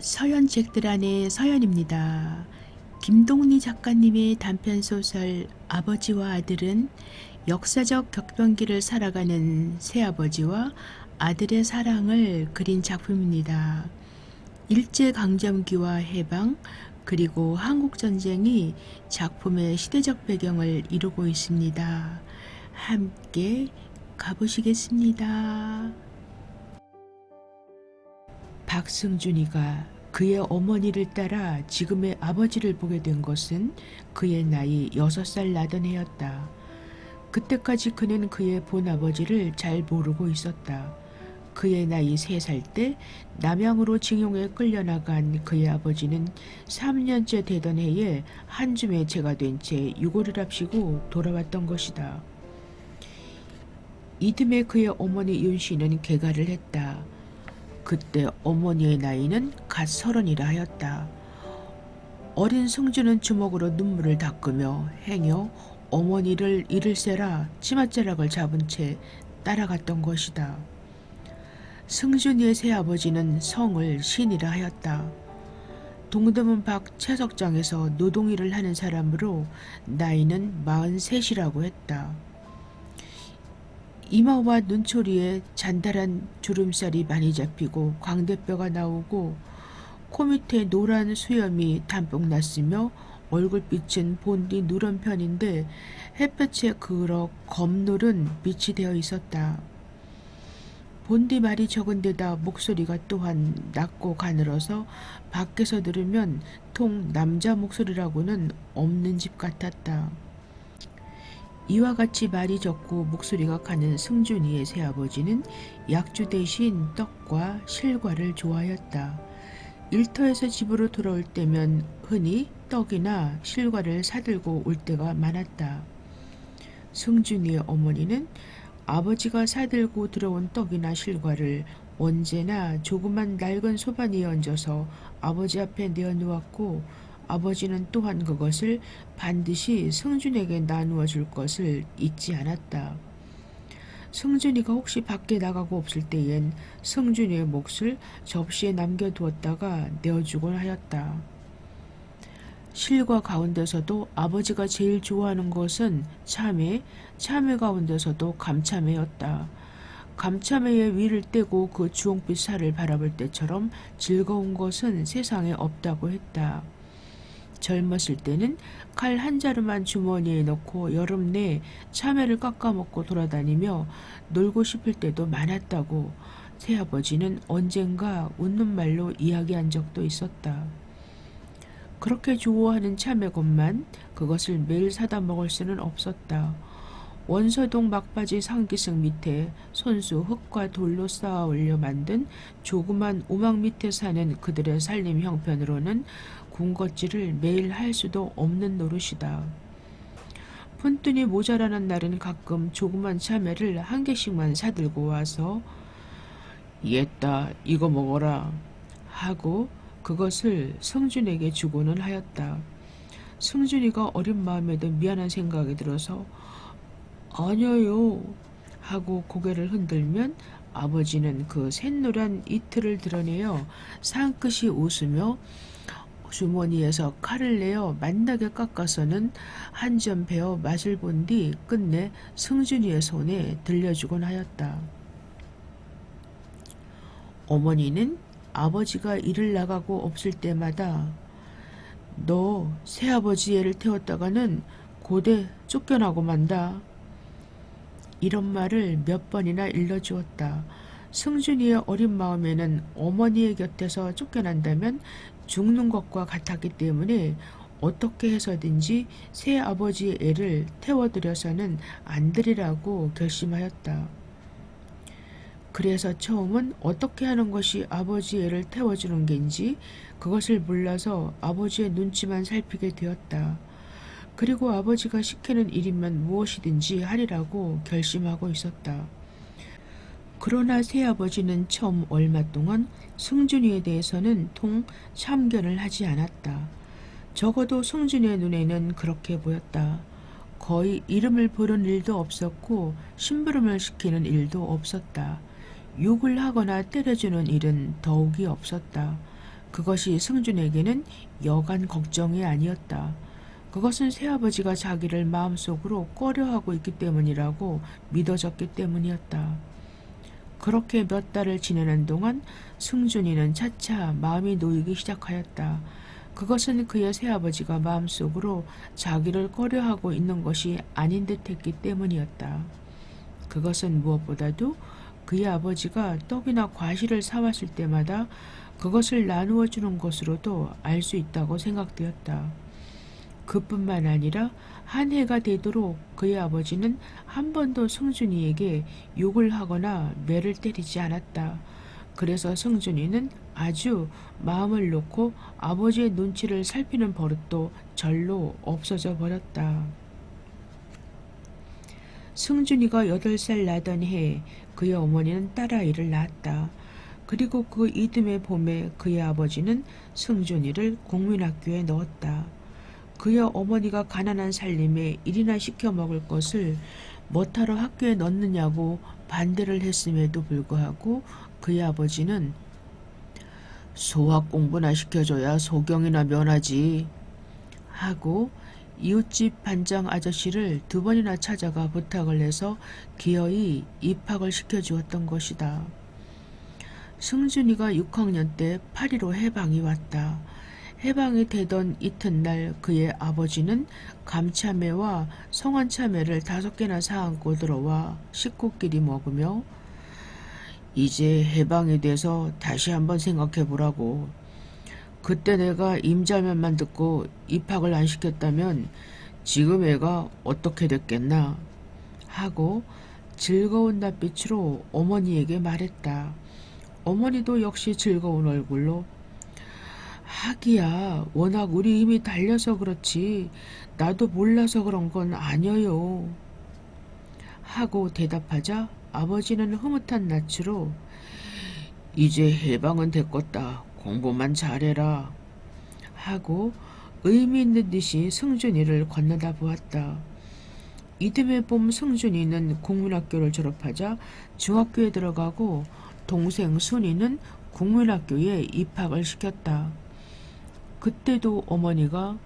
서연책들 안의 서연입니다. 김동리 작가님의 단편소설 아버지와 아들은 역사적 격변기를 살아가는 새아버지와 아들의 사랑을 그린 작품입니다. 일제강점기와 해방 그리고 한국전쟁이 작품의 시대적 배경을 이루고 있습니다. 함께 가보시겠습니다. 박승준이가 그의 어머니를 따라 지금의 아버지를 보게 된 것은 그의 나이 6살 나던 해였다. 그때까지 그는 그의 본아버지를 잘 모르고 있었다. 그의 나이 3살 때 남양으로 징용에 끌려나간 그의 아버지는 3년째 되던 해에 한줌에 제가 된 채 유골을 합시고 돌아왔던 것이다. 이듬해 그의 어머니 윤씨는 개가를 했다. 그때 어머니의 나이는 갓 30이라 하였다. 어린 승주는 주먹으로 눈물을 닦으며 행여 어머니를 잃을세라 치맛자락을 잡은 채 따라갔던 것이다. 승준이의 새아버지는 성을 신이라 하였다. 동대문 밖 채석장에서 노동일을 하는 사람으로 나이는 43이라고 했다. 이마와 눈초리에 잔달한 주름살이 많이 잡히고 광대뼈가 나오고 코 밑에 노란 수염이 담뿍 났으며 얼굴빛은 본디 누런 편인데 햇볕에 그러 검누른 빛이 되어 있었다. 본디 말이 적은 데다 목소리가 또한 낮고 가늘어서 밖에서 들으면 통 남자 목소리라고는 없는 집 같았다. 이와 같이 말이 적고 목소리가 가는 승준이의 새아버지는 약주 대신 떡과 실과를 좋아하였다. 일터에서 집으로 돌아올 때면 흔히 떡이나 실과를 사들고 올 때가 많았다. 승준이의 어머니는 아버지가 사들고 들어온 떡이나 실과를 언제나 조그만 낡은 소반 위에 얹어서 아버지 앞에 내어놓았고 아버지는 또한 그것을 반드시 승준에게 나누어 줄 것을 잊지 않았다. 승준이가 혹시 밖에 나가고 없을 때엔 승준이의 몫을 접시에 남겨두었다가 내어주곤 하였다. 실과 가운데서도 아버지가 제일 좋아하는 것은 참외, 참외 가운데서도 감참외였다. 감참외의 위를 떼고 그 주홍빛 살을 바라볼 때처럼 즐거운 것은 세상에 없다고 했다. 젊었을 때는 칼 한 자루만 주머니에 넣고 여름 내 참외를 깎아먹고 돌아다니며 놀고 싶을 때도 많았다고 새아버지는 언젠가 웃는 말로 이야기한 적도 있었다. 그렇게 좋아하는 참외것만 그것을 매일 사다 먹을 수는 없었다. 원서동 막바지 상기승 밑에 손수 흙과 돌로 쌓아 올려 만든 조그만 오막 밑에 사는 그들의 살림 형편으로는 군것질을 매일 할 수도 없는 노릇이다. 푼돈이 모자라는 날은 가끔 조그만 참외를 한 개씩만 사들고 와서 얘따 이거 먹어라 하고 그것을 승준에게 주고는 하였다. 승준이가 어린 마음에도 미안한 생각이 들어서 아니요 하고 고개를 흔들면 아버지는 그 샛노란 이틀을 드러내어 상긋이 웃으며 주머니에서 칼을 내어 만나게 깎아서는 한 점 베어 맛을 본 뒤 끝내 승준이의 손에 들려주곤 하였다. 어머니는 아버지가 일을 나가고 없을 때마다 너 새아버지 애를 태웠다가는 고대 쫓겨나고 만다. 이런 말을 몇 번이나 일러주었다. 승준이의 어린 마음에는 어머니의 곁에서 쫓겨난다면 죽는 것과 같았기 때문에 어떻게 해서든지 새아버지의 애를 태워들여서는 안 되리라고 결심하였다. 그래서 처음은 어떻게 하는 것이 아버지 애를 태워주는 겐지 그것을 몰라서 아버지의 눈치만 살피게 되었다. 그리고 아버지가 시키는 일이면 무엇이든지 하리라고 결심하고 있었다. 그러나 새아버지는 처음 얼마 동안 승준이에 대해서는 통 참견을 하지 않았다. 적어도 승준이의 눈에는 그렇게 보였다. 거의 이름을 부른 일도 없었고 심부름을 시키는 일도 없었다. 욕을 하거나 때려주는 일은 더욱이 없었다. 그것이 승준에게는 여간 걱정이 아니었다. 그것은 새아버지가 자기를 마음속으로 꺼려하고 있기 때문이라고 믿어졌기 때문이었다. 그렇게 몇 달을 지내는 동안 승준이는 차차 마음이 놓이기 시작하였다. 그것은 그의 새아버지가 마음속으로 자기를 꺼려하고 있는 것이 아닌 듯했기 때문이었다. 그것은 무엇보다도 그의 아버지가 떡이나 과실을 사왔을 때마다 그것을 나누어 주는 것으로도 알 수 있다고 생각되었다. 그뿐만 아니라 한 해가 되도록 그의 아버지는 한 번도 승준이에게 욕을 하거나 매를 때리지 않았다. 그래서 승준이는 아주 마음을 놓고 아버지의 눈치를 살피는 버릇도 절로 없어져 버렸다. 승준이가 8살 나던 해 그의 어머니는 딸아이를 낳았다. 그리고 그 이듬해 봄에 그의 아버지는 승준이를 국민학교에 넣었다. 그의 어머니가 가난한 살림에 일이나 시켜 먹을 것을 뭐하러 학교에 넣느냐고 반대를 했음에도 불구하고 그의 아버지는 소학 공부나 시켜줘야 소경이나 면하지 하고 이웃집 반장 아저씨를 2번이나 찾아가 부탁을 해서 기어이 입학을 시켜주었던 것이다. 승준이가 6학년 때 파리로 해방이 왔다. 해방이 되던 이튿날 그의 아버지는 감참외와 성안참외를 5개나 사안고 들어와 식구끼리 먹으며 이제 해방이 돼서 다시 한번 생각해 보라고. 그때 내가 임자면만 듣고 입학을 안 시켰다면 지금 애가 어떻게 됐겠나 하고 즐거운 낯빛으로 어머니에게 말했다. 어머니도 역시 즐거운 얼굴로 하기야 워낙 우리 힘이 달려서 그렇지 나도 몰라서 그런 건 아니에요 하고 대답하자 아버지는 흐뭇한 낯으로 이제 해방은 됐겄다. 공부만 잘해라 하고 의미 있는 듯이 승준이를 건너다 보았다. 이듬해 봄 승준이는 국민학교를 졸업하자 중학교에 들어가고 동생 순이는 국민학교에 입학을 시켰다. 그때도 어머니가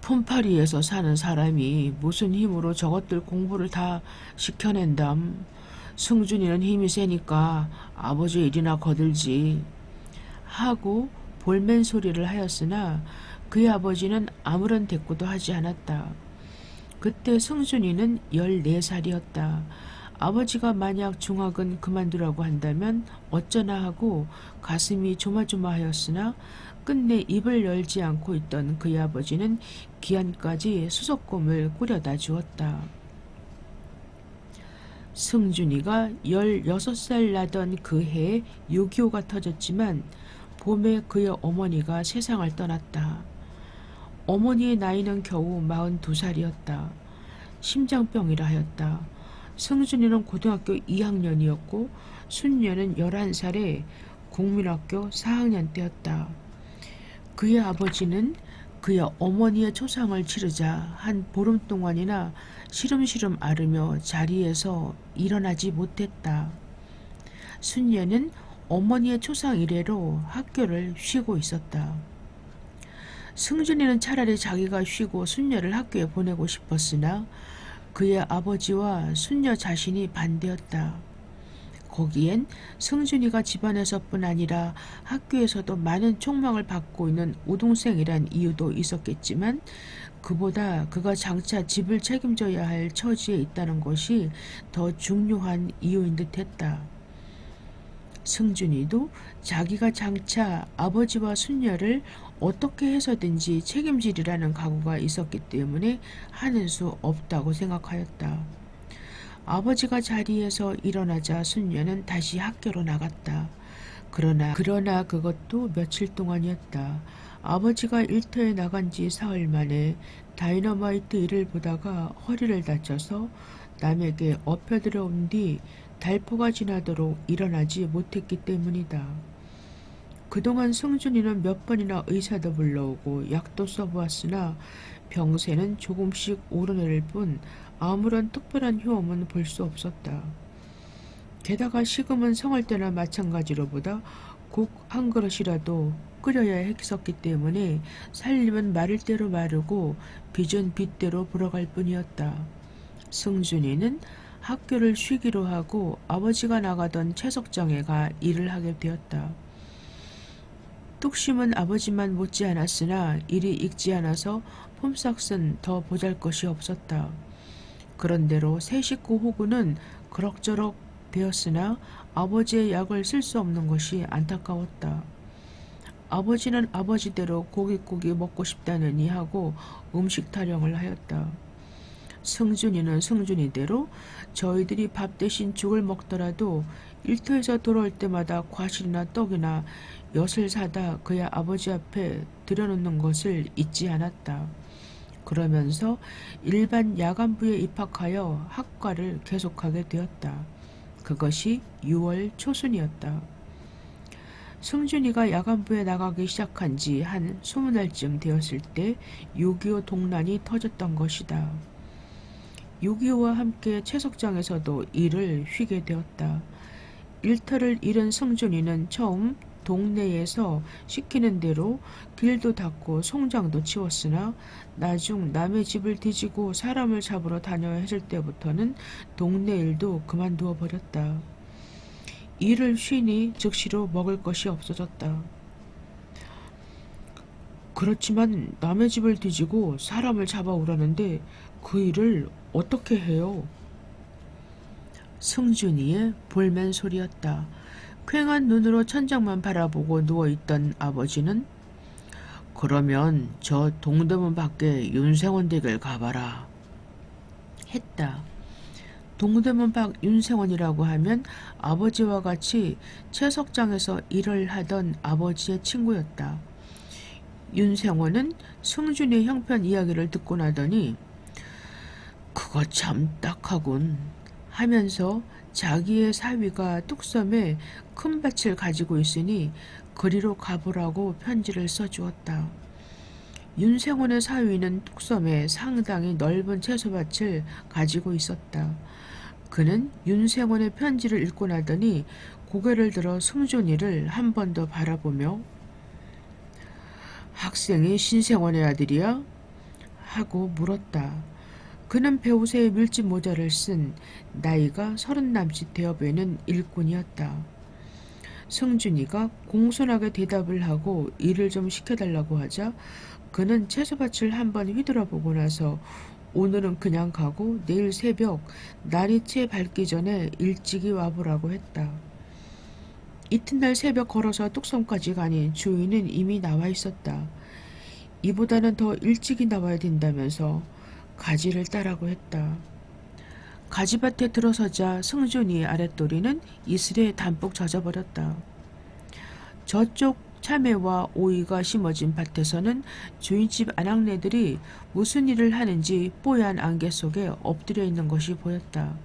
폰파리에서 사는 사람이 무슨 힘으로 저것들 공부를 다 시켜낸담. 승준이는 힘이 세니까 아버지 일이나 거들지 하고 볼멘 소리를 하였으나 그의 아버지는 아무런 대꾸도 하지 않았다. 그때 승준이는 14살이었다. 아버지가 만약 중학은 그만두라고 한다면 어쩌나 하고 가슴이 조마조마하였으나 끝내 입을 열지 않고 있던 그의 아버지는 기한까지 수석곰을 꾸려다 주었다. 승준이가 16살 나던 그 해에 6.25가 터졌지만 봄에 그의 어머니가 세상을 떠났다. 어머니의 나이는 겨우 42살이었다. 심장병이라 하였다. 승준이는 고등학교 2학년이었고 순녀는 11살에 국민학교 4학년 때였다. 그의 아버지는 그의 어머니의 초상을 치르자 한 보름 동안이나 시름시름 앓으며 자리에서 일어나지 못했다. 순녀는 어머니의 초상 이래로 학교를 쉬고 있었다. 승준이는 차라리 자기가 쉬고 순녀를 학교에 보내고 싶었으나 그의 아버지와 순녀 자신이 반대였다. 거기엔 승준이가 집안에서뿐 아니라 학교에서도 많은 촉망을 받고 있는 우동생이란 이유도 있었겠지만 그보다 그가 장차 집을 책임져야 할 처지에 있다는 것이 더 중요한 이유인 듯했다. 승준이도 자기가 장차 아버지와 순녀를 어떻게 해서든지 책임지리라는 각오가 있었기 때문에 하는 수 없다고 생각하였다. 아버지가 자리에서 일어나자 순녀는 다시 학교로 나갔다. 그러나 그것도 며칠 동안이었다. 아버지가 일터에 나간 지 사흘 만에 다이너마이트 일을 보다가 허리를 다쳐서 남에게 엎혀들어온 뒤 달포가 지나도록 일어나지 못했기 때문이다. 그동안 승준이는 몇 번이나 의사도 불러오고 약도 써보았으나 병세는 조금씩 오르내릴 뿐 아무런 특별한 효험은 볼 수 없었다. 게다가 식음은 성할 때나 마찬가지로 보다 국 한 그릇이라도 끓여야 했었기 때문에 살림은 마를 대로 마르고 빚은 빚대로 불어갈 뿐이었다. 승준이는 학교를 쉬기로 하고 아버지가 나가던 채석장에 가 일을 하게 되었다. 뚝심은 아버지만 못지 않았으나 일이 익지 않아서 폼삭은 더 보잘것이 없었다. 그런대로 새 식구 호구는 그럭저럭 되었으나 아버지의 약을 쓸 수 없는 것이 안타까웠다. 아버지는 아버지대로 고깃국이 먹고 싶다느니 하고 음식 타령을 하였다. 승준이는 승준이대로 저희들이 밥 대신 죽을 먹더라도 일터에서 돌아올 때마다 과실이나 떡이나 엿을 사다 그의 아버지 앞에 들여놓는 것을 잊지 않았다. 그러면서 일반 야간부에 입학하여 학과를 계속하게 되었다. 그것이 6월 초순이었다. 승준이가 야간부에 나가기 시작한 지 한 20날쯤 되었을 때 6.25 동란이 터졌던 것이다. 6.25와 함께 채석장에서도 일을 쉬게 되었다. 일터를 잃은 승준이는 처음 동네에서 시키는 대로 길도 닦고 송장도 치웠으나 나중 남의 집을 뒤지고 사람을 잡으러 다녀야 했을 때부터는 동네 일도 그만두어 버렸다. 일을 쉬니 즉시로 먹을 것이 없어졌다. 그렇지만 남의 집을 뒤지고 사람을 잡아오라는데 그 일을 어떻게 해요? 승준이의 볼멘 소리였다. 퀭한 눈으로 천장만 바라보고 누워있던 아버지는 그러면 저 동대문 밖에 윤생원 댁을 가봐라 했다. 동대문 밖 윤생원이라고 하면 아버지와 같이 채석장에서 일을 하던 아버지의 친구였다. 윤생원은 승준이의 형편 이야기를 듣고 나더니 그거 참 딱하군 하면서 자기의 사위가 뚝섬에 큰 밭을 가지고 있으니 그리로 가보라고 편지를 써주었다. 윤생원의 사위는 뚝섬에 상당히 넓은 채소밭을 가지고 있었다. 그는 윤생원의 편지를 읽고 나더니 고개를 들어 승준이를 한 번 더 바라보며 학생이 신생원의 아들이야? 하고 물었다. 그는 배우새의 밀짚 모자를 쓴 나이가 30 남짓 되어 보이는 일꾼이었다. 승준이가 공손하게 대답을 하고 일을 좀 시켜달라고 하자 그는 채소밭을 한번 휘돌아보고 나서 오늘은 그냥 가고 내일 새벽 날이 채 밝기 전에 일찍이 와보라고 했다. 이튿날 새벽 걸어서 뚝섬까지 가니 주인은 이미 나와 있었다. 이보다는 더 일찍이 나와야 된다면서 가지를 따라고 했다. 가지밭에 들어서자 승준이의 아랫도리는 이슬에 담뿍 젖어버렸다. 저쪽 참외와 오이가 심어진 밭에서는 주인집 아낙네들이 무슨 일을 하는지 뽀얀 안개 속에 엎드려 있는 것이 보였다.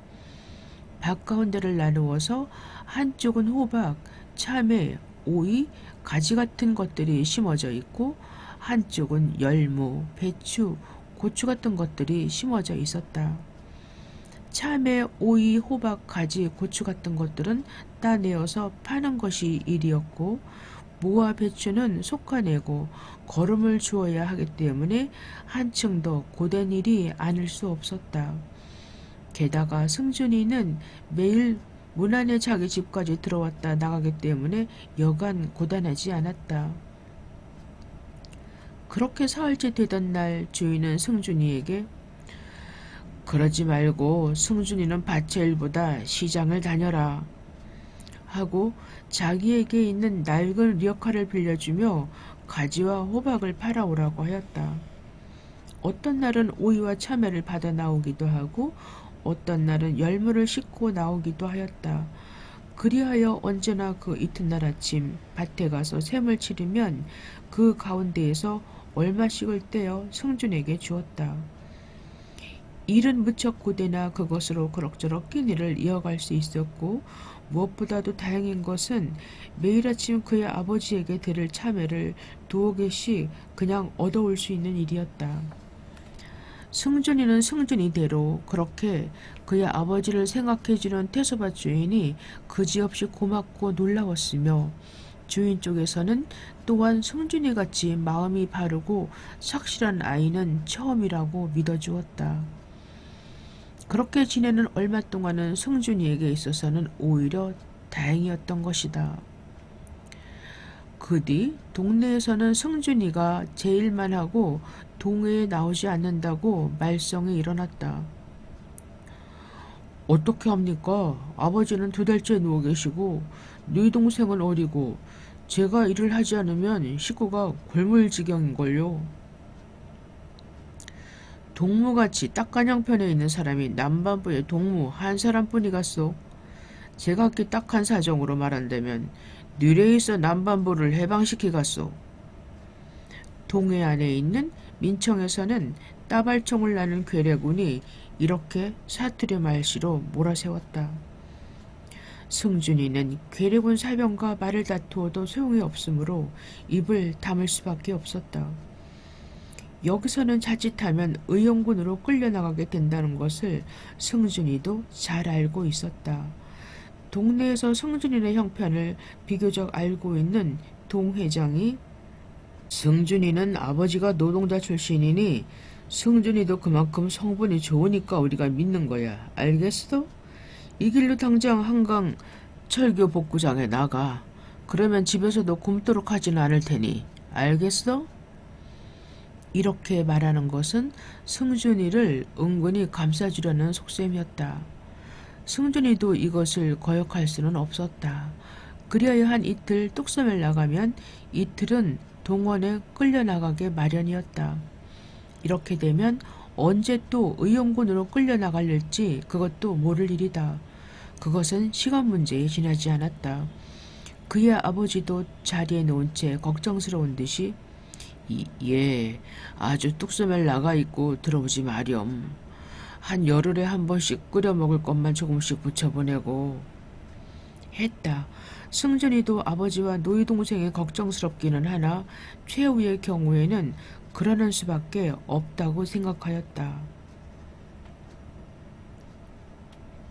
밭 가운데를 나누어서 한쪽은 호박, 참외, 오이, 가지 같은 것들이 심어져 있고 한쪽은 열무, 배추, 고추 같은 것들이 심어져 있었다. 참외, 오이, 호박, 가지, 고추 같은 것들은 따내어서 파는 것이 일이었고 무와 배추는 솎아내고 거름을 주어야 하기 때문에 한층 더 고된 일이 아닐 수 없었다. 게다가 승준이는 매일 문 안에 자기 집까지 들어왔다 나가기 때문에 여간 고단하지 않았다. 그렇게 사흘째 되던 날 주인은 승준이에게 그러지 말고 승준이는 밭의 일보다 시장을 다녀라 하고 자기에게 있는 낡은 리어카를 빌려주며 가지와 호박을 팔아오라고 하였다. 어떤 날은 오이와 참외를 받아 나오기도 하고 어떤 날은 열무를 싣고 나오기도 하였다. 그리하여 언제나 그 이튿날 아침 밭에 가서 셈을 치르면 그 가운데에서 얼마씩을 떼어 승준에게 주었다. 일은 무척 고되나 그것으로 그럭저럭 끼니를 이어갈 수 있었고 무엇보다도 다행인 것은 매일 아침 그의 아버지에게 드릴 참외를 2개씩 그냥 얻어올 수 있는 일이었다. 승준이는 승준이대로 그렇게 그의 아버지를 생각해주는 태소밭 주인이 그지없이 고맙고 놀라웠으며 주인 쪽에서는 또한 승준이 같이 마음이 바르고 착실한 아이는 처음이라고 믿어주었다. 그렇게 지내는 얼마 동안은 승준이에게 있어서는 오히려 다행이었던 것이다. 그 뒤 동네에서는 승준이가 제일만 하고 동해에 나오지 않는다고 말썽이 일어났다. 어떻게 합니까? 아버지는 2달째 누워 계시고 네 동생은 어리고 제가 일을 하지 않으면 식구가 굶을 지경인걸요. 동무같이 딱간양편에 있는 사람이 남반부에 동무 한 사람뿐이갔소. 제각기 딱한 사정으로 말한다면 뉘레이서 남반부를 해방시키갔소. 동해 안에 있는 민청에서는 따발총을 나는 괴뢰군이 이렇게 사투리 말씨로 몰아세웠다. 승준이는 괴뢰군 사병과 말을 다투어도 소용이 없으므로 입을 다물 수밖에 없었다. 여기서는 자칫하면 의용군으로 끌려나가게 된다는 것을 승준이도 잘 알고 있었다. 동네에서 승준이의 형편을 비교적 알고 있는 동 회장이 승준이는 아버지가 노동자 출신이니 승준이도 그만큼 성분이 좋으니까 우리가 믿는 거야. 알겠어? 이 길로 당장 한강 철교 복구장에 나가. 그러면 집에서도 굶도록 하지는 않을 테니. 알겠어? 이렇게 말하는 것은 승준이를 은근히 감싸주려는 속셈이었다. 승준이도 이것을 거역할 수는 없었다. 그리하여 한 이틀 뚝섬을 나가면 이틀은 동원에 끌려나가게 마련이었다. 이렇게 되면 언제 또 의용군으로 끌려나갈지 그것도 모를 일이다. 그것은 시간 문제에 지나지 않았다. 그의 아버지도 자리에 놓은 채 걱정스러운 듯이 예, 아주 뚝섬에 나가 있고 들어오지 마렴. 한 열흘에 한 번씩 끓여 먹을 것만 조금씩 부쳐보내고 했다. 승준이도 아버지와 노이 동생이 걱정스럽기는 하나 최후의 경우에는 그러는 수밖에 없다고 생각하였다.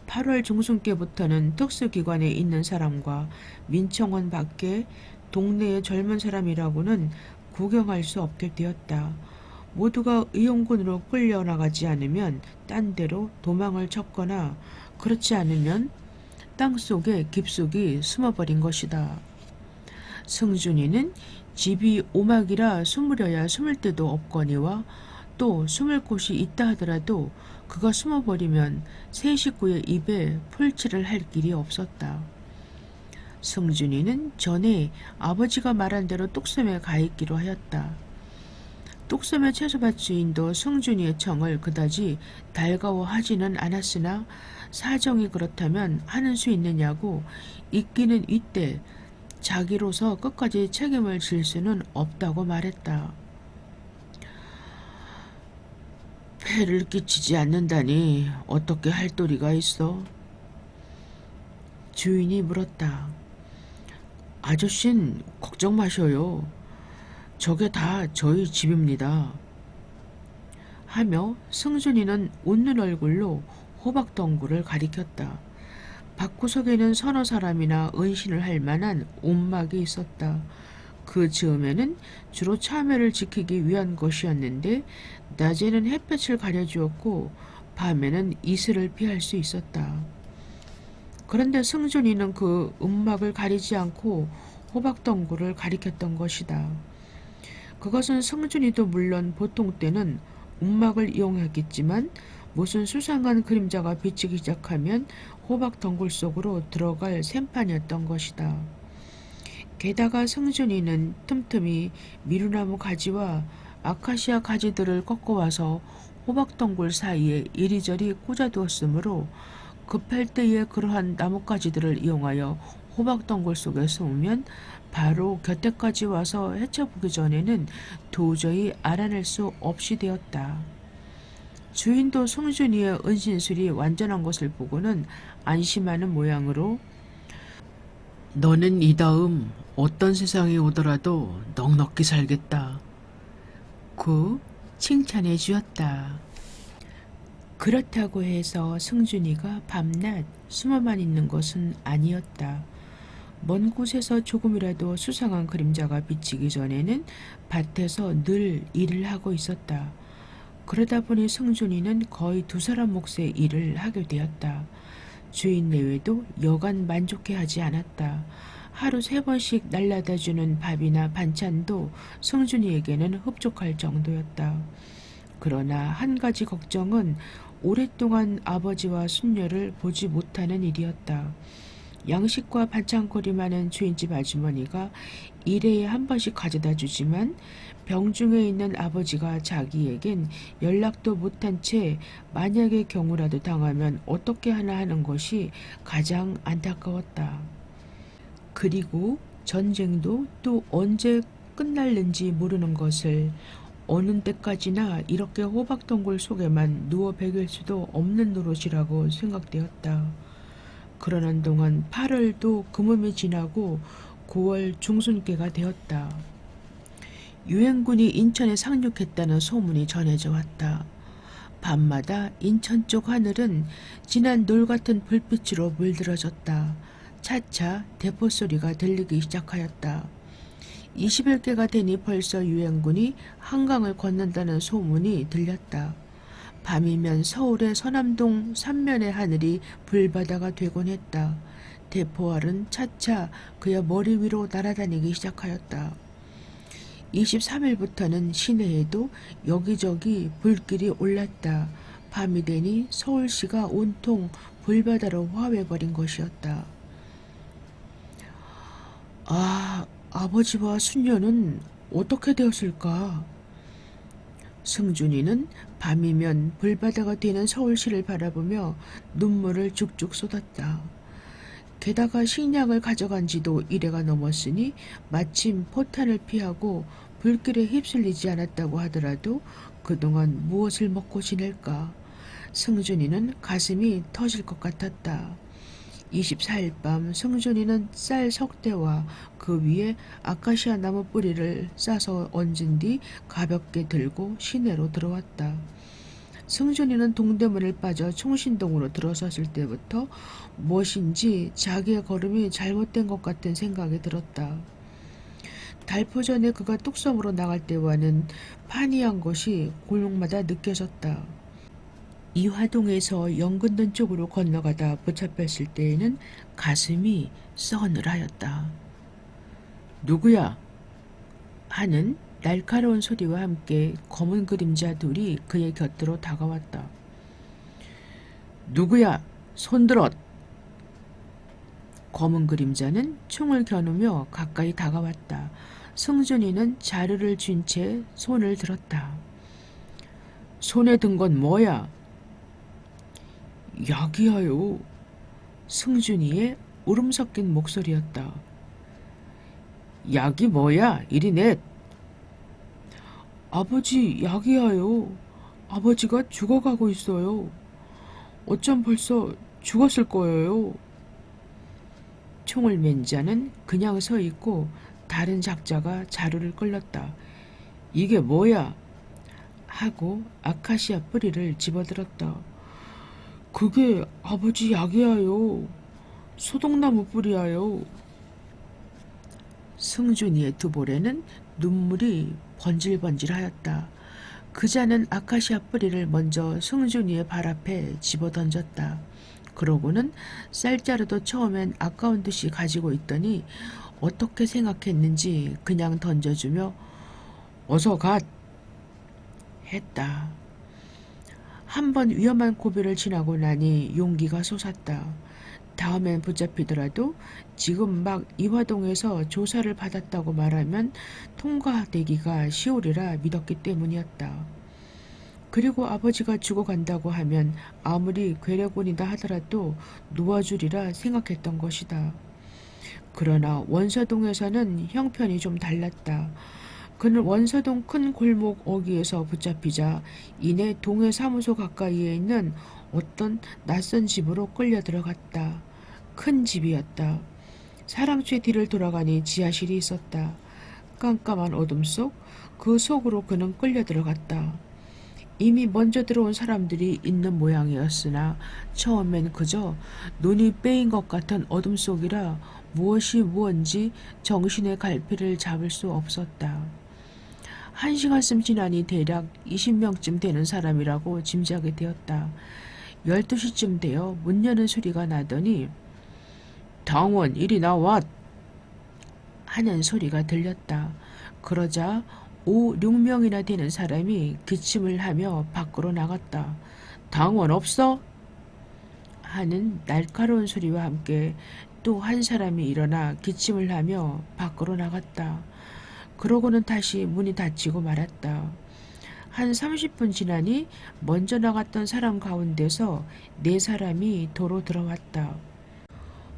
8월 중순께부터는 특수기관에 있는 사람과 민청원 밖에 동네의 젊은 사람이라고는 구경할 수 없게 되었다. 모두가 의용군으로 끌려나가지 않으면 딴 데로 도망을 쳤거나 그렇지 않으면 땅속에 깊숙이 숨어버린 것이다. 승준이는 집이 오막이라 숨으려야 숨을 데도 없거니와 또 숨을 곳이 있다 하더라도 그가 숨어버리면 새 식구의 입에 풀칠을 할 길이 없었다. 승준이는 전에 아버지가 말한 대로 뚝섬에 가 있기로 하였다. 뚝섬의 채소밭 주인도 승준이의 청을 그다지 달가워하지는 않았으나 사정이 그렇다면 하는 수 있느냐고 있기는 있되 자기로서 끝까지 책임을 질 수는 없다고 말했다. 폐를 끼치지 않는다니 어떻게 할 도리가 있어? 주인이 물었다. 아저씨는 걱정 마셔요. 저게 다 저희 집입니다. 하며 승준이는 웃는 얼굴로 호박덩굴을 가리켰다. 밖구석에는 서너 사람이나 은신을 할 만한 움막이 있었다. 그 즈음에는 주로 참외를 지키기 위한 것이었는데 낮에는 햇볕을 가려주었고 밤에는 이슬을 피할 수 있었다. 그런데 승준이는 그 움막을 가리지 않고 호박덩굴을 가리켰던 것이다. 그것은 승준이도 물론 보통 때는 움막을 이용했겠지만 무슨 수상한 그림자가 비치기 시작하면 호박덩굴 속으로 들어갈 샘판이었던 것이다. 게다가 승준이는 틈틈이 미루나무 가지와 아카시아 가지들을 꺾어와서 호박덩굴 사이에 이리저리 꽂아두었으므로 급할 때에 그러한 나뭇가지들을 이용하여 호박덩굴 속에 숨으면 바로 곁에까지 와서 헤쳐보기 전에는 도저히 알아낼 수 없이 되었다. 주인도 승준이의 은신술이 완전한 것을 보고는 안심하는 모양으로 너는 이다음 어떤 세상이 오더라도 넉넉히 살겠다. 고 칭찬해 주었다. 그렇다고 해서 승준이가 밤낮 숨어만 있는 것은 아니었다. 먼 곳에서 조금이라도 수상한 그림자가 비치기 전에는 밭에서 늘 일을 하고 있었다. 그러다 보니 승준이는 거의 두 사람 몫의 일을 하게 되었다. 주인 내외도 여간 만족해하지 않았다. 하루 3번씩 날라다 주는 밥이나 반찬도 승준이에게는 흡족할 정도였다. 그러나 한 가지 걱정은 오랫동안 아버지와 손녀를 보지 못하는 일이었다. 양식과 반찬거리 많은 주인집 아주머니가 일회에 한 번씩 가져다 주지만 병중에 있는 아버지가 자기에겐 연락도 못한 채 만약의 경우라도 당하면 어떻게 하나 하는 것이 가장 안타까웠다. 그리고 전쟁도 또 언제 끝날는지 모르는 것을 어느 때까지나 이렇게 호박동굴 속에만 누워 베길 수도 없는 노릇이라고 생각되었다. 그러는 동안 8월도 그물이 지나고 9월 중순께가 되었다. 유엔군이 인천에 상륙했다는 소문이 전해져 왔다. 밤마다 인천 쪽 하늘은 진한 놀 같은 불빛으로 물들어졌다. 차차 대포 소리가 들리기 시작하였다. 20일께가 되니 벌써 유엔군이 한강을 건넌다는 소문이 들렸다. 밤이면 서울의 서남동 3면의 하늘이 불바다가 되곤 했다. 대포알은 차차 그의 머리 위로 날아다니기 시작하였다. 23일부터는 시내에도 여기저기 불길이 올랐다. 밤이 되니 서울시가 온통 불바다로 화해버린 것이었다. 아버지와 순녀는 어떻게 되었을까? 승준이는 밤이면 불바다가 되는 서울시를 바라보며 눈물을 죽죽 쏟았다. 게다가 식량을 가져간 지도 1회가 넘었으니 마침 포탄을 피하고 불길에 휩쓸리지 않았다고 하더라도 그동안 무엇을 먹고 지낼까? 승준이는 가슴이 터질 것 같았다. 24일 밤 승준이는 쌀 석대와 그 위에 아카시아 나무 뿌리를 싸서 얹은 뒤 가볍게 들고 시내로 들어왔다. 승준이는 동대문을 빠져 총신동으로 들어섰을 때부터 무엇인지 자기의 걸음이 잘못된 것 같은 생각이 들었다. 달포 전에 그가 뚝섬으로 나갈 때와는 판이한 것이 골목마다 느껴졌다. 이화동에서 영근동 쪽으로 건너가다 붙잡혔을 때에는 가슴이 서늘하였다. 누구야? 하는 날카로운 소리와 함께 검은 그림자 둘이 그의 곁으로 다가왔다. 누구야? 손들어! 검은 그림자는 총을 겨누며 가까이 다가왔다. 승준이는 자루를 쥔 채 손을 들었다. 손에 든 건 뭐야? 약이야요. 승준이의 울음 섞인 목소리였다. 약이 뭐야? 이리 넷. 아버지 약이야요. 아버지가 죽어가고 있어요. 어쩜 벌써 죽었을 거예요. 총을 맨 자는 그냥 서 있고 다른 작자가 자루를 끌렀다. 이게 뭐야? 하고 아카시아 뿌리를 집어들었다. 그게 아버지 약이야요. 소독나무 뿌리야요. 승준이의 두 볼에는 눈물이 번질번질하였다. 그 자는 아카시아 뿌리를 먼저 승준이의 발 앞에 집어던졌다. 그러고는 쌀자루도 처음엔 아까운 듯이 가지고 있더니 어떻게 생각했는지 그냥 던져주며 어서 가! 했다. 한 번 위험한 고비를 지나고 나니 용기가 솟았다. 다음엔 붙잡히더라도 지금 막 이화동에서 조사를 받았다고 말하면 통과되기가 쉬우리라 믿었기 때문이었다. 그리고 아버지가 죽어간다고 하면 아무리 괴뢰군이다 하더라도 놓아주리라 생각했던 것이다. 그러나 원서동에서는 형편이 좀 달랐다. 그는 원서동 큰 골목 어귀에서 붙잡히자 이내 동해 사무소 가까이에 있는 어떤 낯선 집으로 끌려 들어갔다. 큰 집이었다. 사랑채 뒤를 돌아가니 지하실이 있었다. 깜깜한 어둠 속 그 속으로 그는 끌려 들어갔다. 이미 먼저 들어온 사람들이 있는 모양이었으나 처음엔 그저 눈이 빼인 것 같은 어둠 속이라 무엇이 무언지 정신의 갈피를 잡을 수 없었다. 1시간쯤 지나니 대략 20명쯤 되는 사람이라고 짐작이 되었다. 12시쯤 되어 문 여는 소리가 나더니 당원 이리 나와 하는 소리가 들렸다. 그러자 5, 6명이나 되는 사람이 기침을 하며 밖으로 나갔다. 당원 없어? 하는 날카로운 소리와 함께 또 한 사람이 일어나 기침을 하며 밖으로 나갔다. 그러고는 다시 문이 닫히고 말았다. 한 30분 지나니 먼저 나갔던 사람 가운데서 4사람이 도로 들어왔다.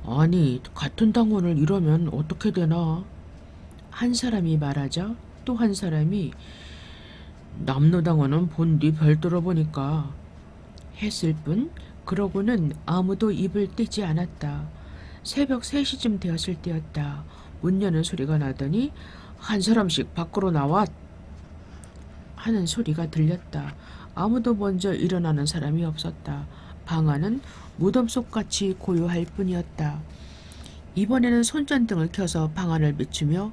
아니, 같은 당원을 이러면 어떻게 되나? 한 사람이 말하자 또 한 사람이 남로당원은 본디 별도로 보니까 했을 뿐 그러고는 아무도 입을 떼지 않았다. 새벽 3시쯤 되었을 때였다. 문 여는 소리가 나더니 한 사람씩 밖으로 나와 하는 소리가 들렸다. 아무도 먼저 일어나는 사람이 없었다. 방 안은 무덤 속같이 고요할 뿐이었다. 이번에는 손전등을 켜서 방 안을 비추며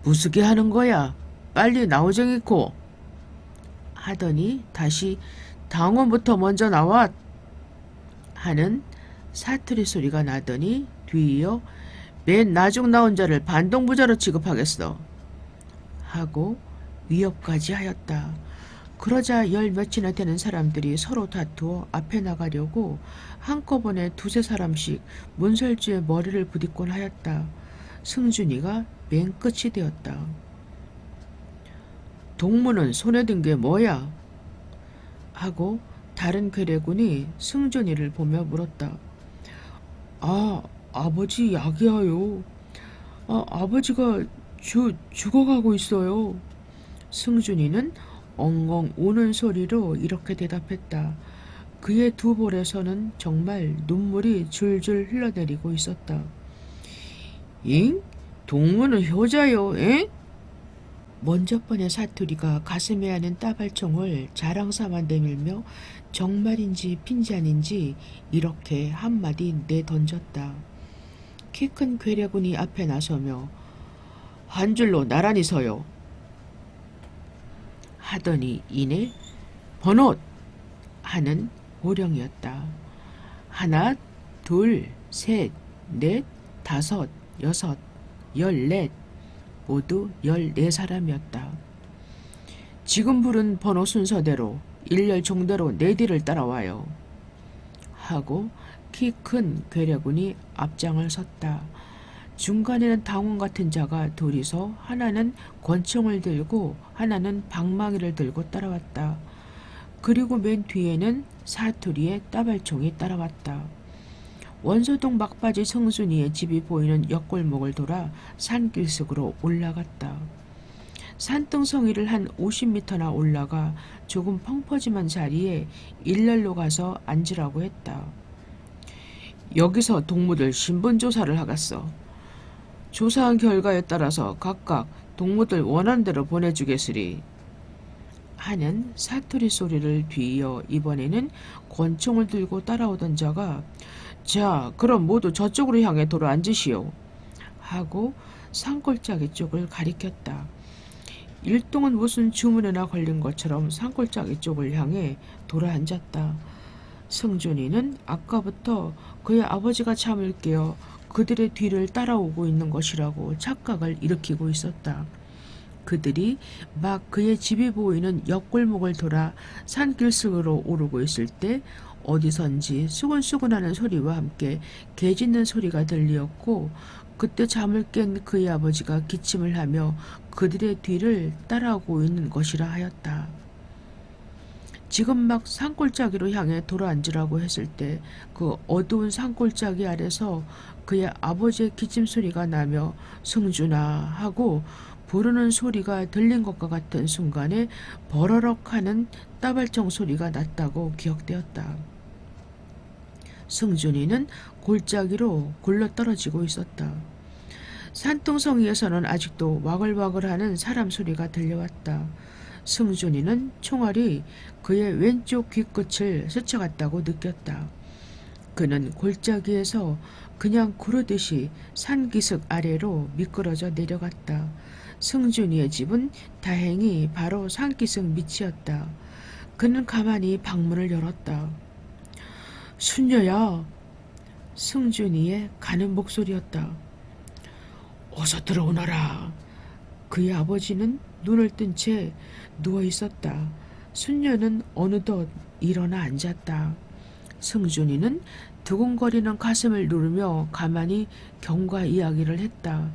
무스게 하는 거야. 빨리 나오정이코 하더니 다시 당원부터 먼저 나와 하는 사투리 소리가 나더니 뒤이어 맨 나중 나온 자를 반동부자로 취급하겠어 하고 위협까지 하였다. 그러자 10몇이나 되는 사람들이 서로 다투어 앞에 나가려고 한꺼번에 2~3사람씩 문설주에 머리를 부딪곤 하였다. 승준이가 맨 끝이 되었다. 동무는 손에 든 게 뭐야? 하고 다른 괴뢰군이 승준이를 보며 물었다. 아버지 약이야요. 아버지가 죽어가고 있어요. 승준이는 엉엉 우는 소리로 이렇게 대답했다. 그의 두 볼에서는 정말 눈물이 줄줄 흘러내리고 있었다. 잉? 동무는 효자요, 엥? 먼저 번의 사투리가 가슴에 하는 따발총을 자랑삼아 내밀며 정말인지 핀잔인지 이렇게 한마디 내던졌다. 키 큰 괴뢰군이 앞에 나서며 한 줄로 나란히 서요 하더니 이내 번옷 하는 호령이었다. 하나, 둘, 셋, 넷, 다섯, 여섯, 14 모두 14사람이었다. 지금 부른 번호 순서대로 일렬 종대로 내 뒤를 따라와요 하고 키 큰 괴뢰군이 앞장을 섰다. 중간에는 당원 같은 자가 둘이서 하나는 권총을 들고 하나는 방망이를 들고 따라왔다. 그리고 맨 뒤에는 사투리에 따발총이 따라왔다. 원소동 막바지 성순이의 집이 보이는 옆골목을 돌아 산길속으로 올라갔다. 산등성이를 한 50m나 올라가 조금 펑퍼짐한 자리에 일렬로 가서 앉으라고 했다. 여기서 동무들 신분조사를 하겠어. 조사한 결과에 따라서 각각 동무들 원하는 대로 보내주겠으리 하는 사투리 소리를 뒤이어 이번에는 권총을 들고 따라오던 자가 자, 그럼 모두 저쪽으로 향해 돌아 앉으시오 하고 산골짜기 쪽을 가리켰다. 일동은 무슨 주문에나 걸린 것처럼 산골짜기 쪽을 향해 돌아 앉았다. 승준이는 아까부터 그의 아버지가 잠을 깨어 그들의 뒤를 따라오고 있는 것이라고 착각을 일으키고 있었다. 그들이 막 그의 집이 보이는 옆골목을 돌아 산길속으로 오르고 있을 때 어디선지 수근수근하는 소리와 함께 개 짖는 소리가 들리었고 그때 잠을 깬 그의 아버지가 기침을 하며 그들의 뒤를 따라오고 있는 것이라 하였다. 지금 막 산골짜기로 향해 돌아앉으라고 했을 때 그 어두운 산골짜기 아래서 그의 아버지의 기침소리가 나며 승준아 하고 부르는 소리가 들린 것과 같은 순간에 버러럭 하는 따발총 소리가 났다고 기억되었다. 승준이는 골짜기로 굴러떨어지고 있었다. 산등성이에서는 아직도 와글와글하는 사람 소리가 들려왔다. 승준이는 총알이 그의 왼쪽 귀끝을 스쳐갔다고 느꼈다. 그는 골짜기에서 그냥 구르듯이 산기슭 아래로 미끄러져 내려갔다. 승준이의 집은 다행히 바로 산기슭 밑이었다. 그는 가만히 방문을 열었다. 순녀야. 승준이의 가는 목소리였다. 어서 들어오너라. 그의 아버지는 눈을 뜬 채 누워 있었다. 순녀는 어느덧 일어나 앉았다. 승준이는 두근거리는 가슴을 누르며 가만히 경과 이야기를 했다.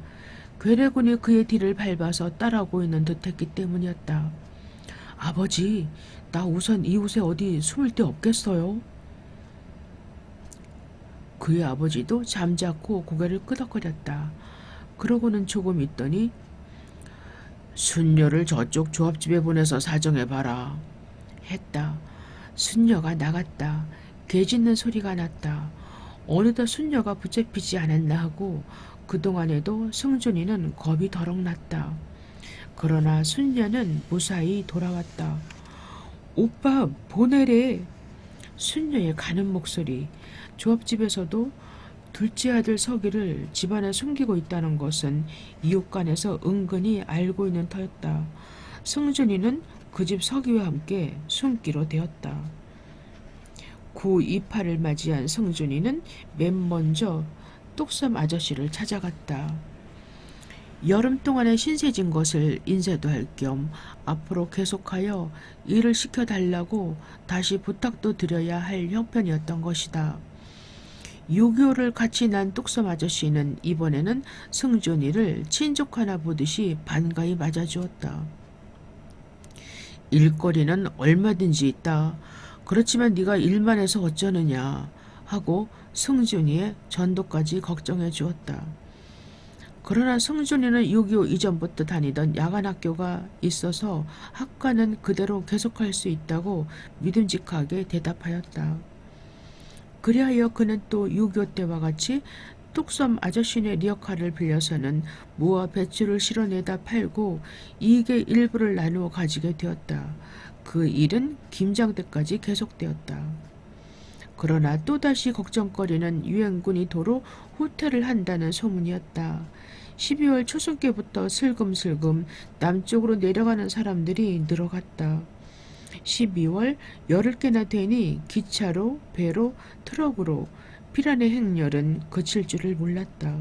괴뢰군이 그의 뒤를 밟아서 따라오고 있는 듯했기 때문이었다. 아버지, 나 우선 이곳에 어디 숨을 데 없겠어요? 그의 아버지도 잠자코 고개를 끄덕거렸다. 그러고는 조금 있더니 순녀를 저쪽 조합집에 보내서 사정해봐라 했다. 순녀가 나갔다. 개 짖는 소리가 났다. 어느덧 순녀가 붙잡히지 않았나 하고 그동안에도 승준이는 겁이 더럭 났다. 그러나 순녀는 무사히 돌아왔다. 오빠 보내래. 순녀의 가는 목소리. 조합집에서도 둘째 아들 서기를 집안에 숨기고 있다는 것은 이웃간에서 은근히 알고 있는 터였다. 승준이는 그 집 서기와 함께 숨기로 되었다. 구 이파를 맞이한 승준이는 맨 먼저 뚝섬 아저씨를 찾아갔다. 여름 동안에 신세진 것을 인쇄도 할 겸 앞으로 계속하여 일을 시켜달라고 다시 부탁도 드려야 할 형편이었던 것이다. 6.25를 같이 난 뚝섬 아저씨는 이번에는 승준이를 친족 하나 보듯이 반가이 맞아주었다. 일거리는 얼마든지 있다. 그렇지만 네가 일만 해서 어쩌느냐 하고 승준이의 전도까지 걱정해 주었다. 그러나 승준이는 6.25 이전부터 다니던 야간학교가 있어서 학과는 그대로 계속할 수 있다고 믿음직하게 대답하였다. 그리하여 그는 또 6.25 때와 같이 뚝섬 아저씨네 리어카를 빌려서는 무와 배추를 실어내다 팔고 이익의 일부를 나누어 가지게 되었다. 그 일은 김장 때까지 계속되었다. 그러나 또다시 걱정거리는 유행군이 도로 후퇴를 한다는 소문이었다. 12월 초순께부터 슬금슬금 남쪽으로 내려가는 사람들이 늘어갔다. 12월 열흘 개나 되니 기차로, 배로, 트럭으로 피란의 행렬은 그칠 줄을 몰랐다.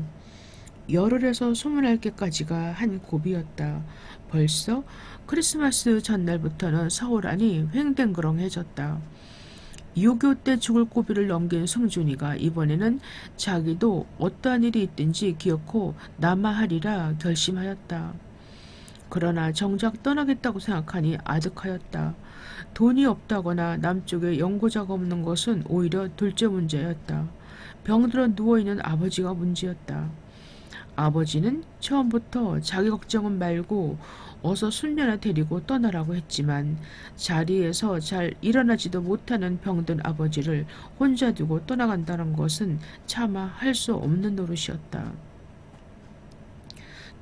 열흘에서 소문할 게까지가 한 고비였다. 벌써 크리스마스 전날부터는 서울 안이 횡댕그렁해졌다. 6.25 때 죽을 고비를 넘긴 승준이가 이번에는 자기도 어떠한 일이 있든지 기어코 남아하리라 결심하였다. 그러나 정작 떠나겠다고 생각하니 아득하였다. 돈이 없다거나 남쪽에 연고자가 없는 것은 오히려 둘째 문제였다. 병들어 누워있는 아버지가 문제였다. 아버지는 처음부터 자기 걱정은 말고 어서 순녀나 데리고 떠나라고 했지만 자리에서 잘 일어나지도 못하는 병든 아버지를 혼자 두고 떠나간다는 것은 차마 할 수 없는 노릇이었다.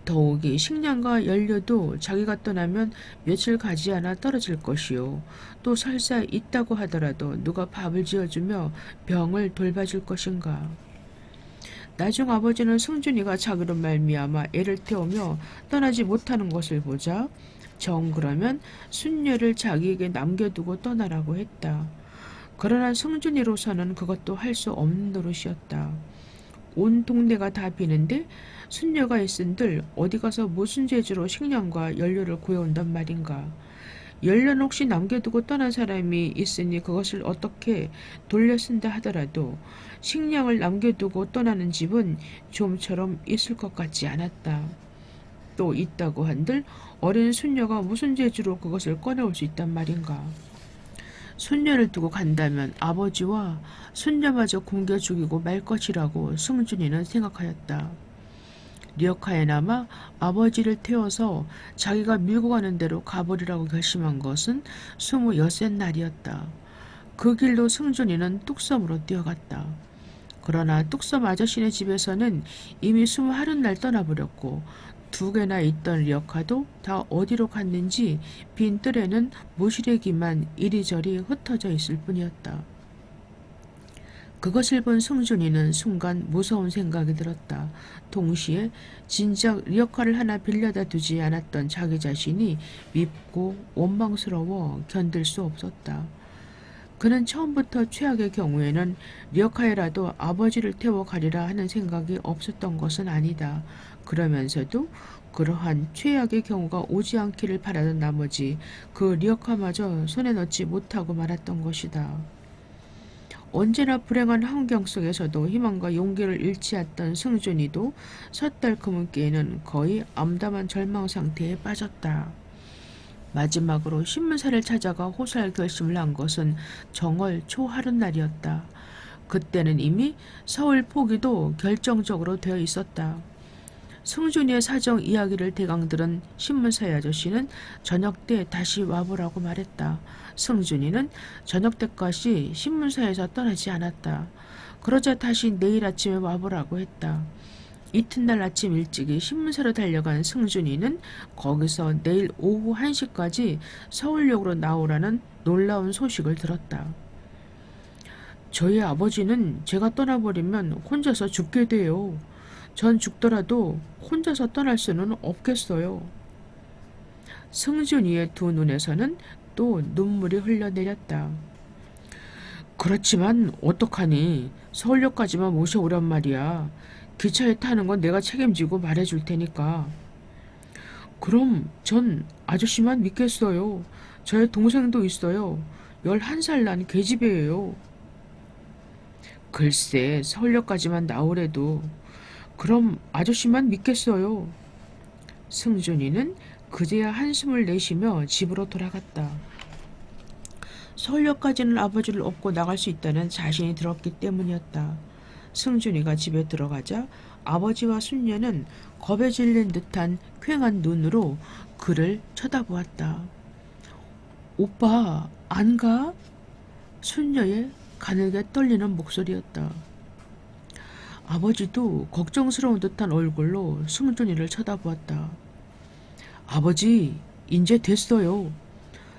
더욱이 식량과 연료도 자기가 떠나면 며칠 가지 않아 떨어질 것이요. 또 설사 있다고 하더라도 누가 밥을 지어주며 병을 돌봐줄 것인가. 나중 아버지는 승준이가 자기로 말미암아 애를 태우며 떠나지 못하는 것을 보자 정 그러면 순녀를 자기에게 남겨두고 떠나라고 했다. 그러나 승준이로서는 그것도 할 수 없는 노릇이었다. 온 동네가 다 비는데 순녀가 있은들 어디 가서 무슨 재주로 식량과 연료를 구해온단 말인가. 연료는 혹시 남겨두고 떠난 사람이 있으니 그것을 어떻게 돌려 쓴다 하더라도 식량을 남겨두고 떠나는 집은 좀처럼 있을 것 같지 않았다. 또 있다고 한들 어린 순녀가 무슨 재주로 그것을 꺼내올 수 있단 말인가. 순녀를 두고 간다면 아버지와 순녀마저 굶겨 죽이고 말 것이라고 승준이는 생각하였다. 리어카에 남아 아버지를 태워서 자기가 밀고 가는 대로 가버리라고 결심한 것은 26살 날이었다. 그 길로 승준이는 뚝섬으로 뛰어갔다. 그러나 뚝섬 아저씨네 집에서는 이미 21날 떠나버렸고 2개나 있던 리어카도 다 어디로 갔는지 빈 뜰에는 모시래기만 이리저리 흩어져 있을 뿐이었다. 그것을 본 승준이는 순간 무서운 생각이 들었다. 동시에 진작 리어카를 하나 빌려다 두지 않았던 자기 자신이 밉고 원망스러워 견딜 수 없었다. 그는 처음부터 최악의 경우에는 리어카에라도 아버지를 태워 가리라 하는 생각이 없었던 것은 아니다. 그러면서도 그러한 최악의 경우가 오지 않기를 바라는 나머지 그 리어카마저 손에 넣지 못하고 말았던 것이다. 언제나 불행한 환경 속에서도 희망과 용기를 잃지 않던 승준이도 섣달 그문께에는 거의 암담한 절망 상태에 빠졌다. 마지막으로 신문사를 찾아가 호소할 결심을 한 것은 정월 초하룻날이었다. 그때는 이미 서울 포기도 결정적으로 되어 있었다. 승준이의 사정 이야기를 대강 들은 신문사의 아저씨는 저녁 때 다시 와보라고 말했다. 승준이는 저녁 때까지 신문사에서 떠나지 않았다. 그러자 다시 내일 아침에 와보라고 했다. 이튿날 아침 일찍이 신문사로 달려간 승준이는 거기서 내일 오후 1시까지 서울역으로 나오라는 놀라운 소식을 들었다. 저희 아버지는 제가 떠나버리면 혼자서 죽게 돼요. 전 죽더라도 혼자서 떠날 수는 없겠어요. 승준이의 두 눈에서는 또 눈물이 흘러내렸다. 그렇지만 어떡하니? 서울역까지만 모셔오란 말이야. 기차에 타는 건 내가 책임지고 말해줄 테니까. 그럼 전 아저씨만 믿겠어요. 저의 동생도 있어요. 11살 난 계집애예요. 글쎄 서울역까지만 나오래도 그럼 아저씨만 믿겠어요. 승준이는 그제야 한숨을 내쉬며 집으로 돌아갔다. 서울역까지는 아버지를 업고 나갈 수 있다는 자신이 들었기 때문이었다. 승준이가 집에 들어가자 아버지와 순녀는 겁에 질린 듯한 퀭한 눈으로 그를 쳐다보았다. 오빠 안 가? 순녀의 가늘게 떨리는 목소리였다. 아버지도 걱정스러운 듯한 얼굴로 승준이를 쳐다보았다. 아버지 이제 됐어요.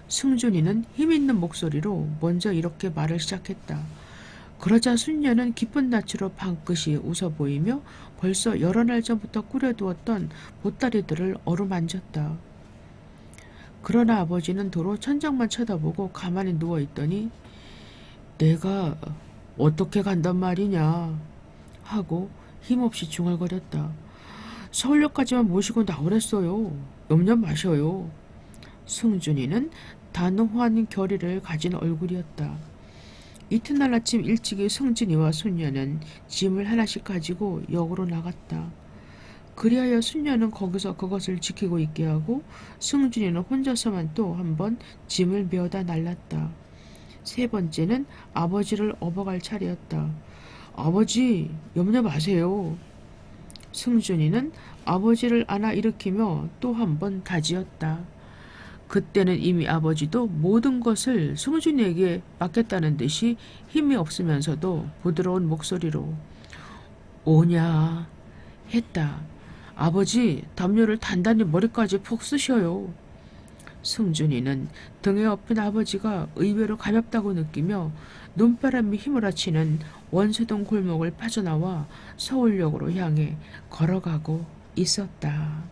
승준이는 힘있는 목소리로 먼저 이렇게 말을 시작했다. 그러자 순녀는 기쁜 낯으로 방긋이 웃어 보이며 벌써 여러 날 전부터 꾸려두었던 보따리들을 어루만졌다. 그러나 아버지는 도로 천장만 쳐다보고 가만히 누워있더니 내가 어떻게 간단 말이냐 하고 힘없이 중얼거렸다. 서울역까지만 모시고 나오랬어요. 염려 마셔요. 승준이는 단호한 결의를 가진 얼굴이었다. 이튿날 아침 일찍이 승준이와 순녀는 짐을 하나씩 가지고 역으로 나갔다. 그리하여 순녀는 거기서 그것을 지키고 있게 하고 승준이는 혼자서만 또 한 번 짐을 메어다 날랐다. 세 번째는 아버지를 업어갈 차례였다. 아버지 염려 마세요. 승준이는 아버지를 안아 일으키며 또 한 번 다지었다. 그때는 이미 아버지도 모든 것을 승준이에게 맡겼다는 듯이 힘이 없으면서도 부드러운 목소리로 오냐 했다. 아버지 담요를 단단히 머리까지 푹 쓰셔요. 승준이는 등에 업힌 아버지가 의외로 가볍다고 느끼며 눈바람이 휘몰아치는 원세동 골목을 빠져나와 서울역으로 향해 걸어가고 있었다.